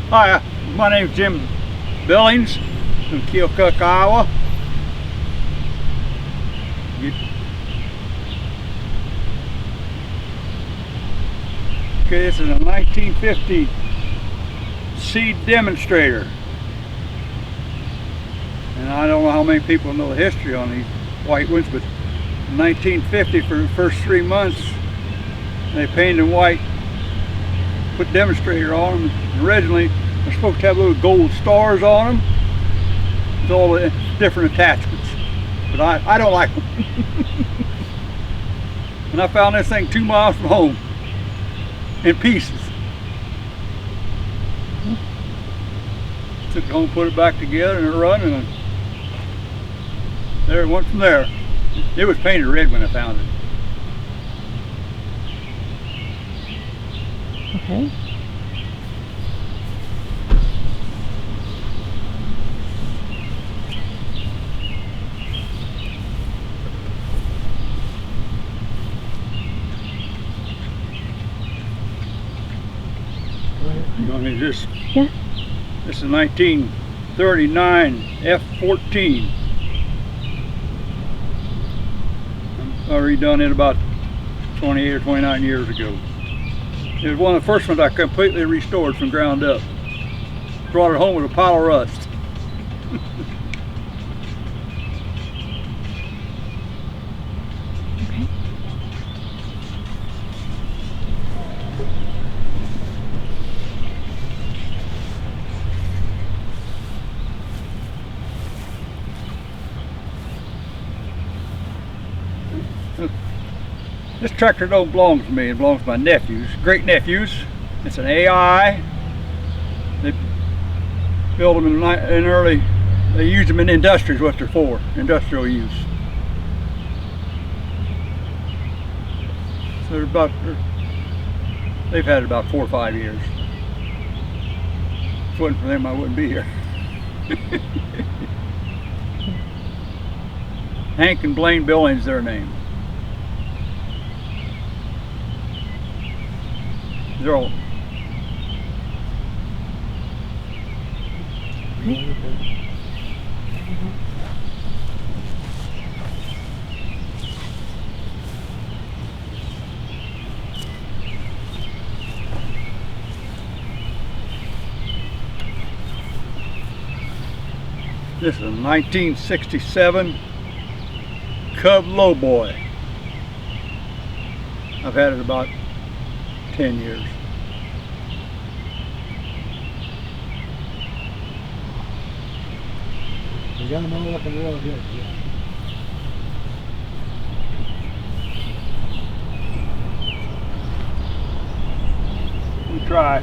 Hi, my name's Jim Billings from Keokuk, Iowa. Okay, this is a 1950 seed demonstrator. And I don't know how many people know the history on these white ones, but in 1950, for the first 3 months, they painted them white, put demonstrator on them. Originally, they're supposed to have little gold stars on them with all the different attachments, but I don't like them. And I found this thing 2 miles from home in pieces. Took it home, put it back together, and it run, and there it went from there. It was painted red when I found it. Okay. You want me to just? Yeah. This is 1939 F-14. I redone it about 28 or 29 years ago. It was one of the first ones I completely restored from ground up. Brought it home with a pile of rust. Okay. This tractor don't belong to me, it belongs to my nephews, great nephews. It's an AI. They built them in early, they used them in industry is what they're for, industrial use. So they've had it about 4 or 5 years. If it wasn't for them, I wouldn't be here. Hank and Blaine Billings, their name. They're all. This is a 1967 Cub Lowboy. I've had it about 10 years. You got them all looking real good. Yeah. You try.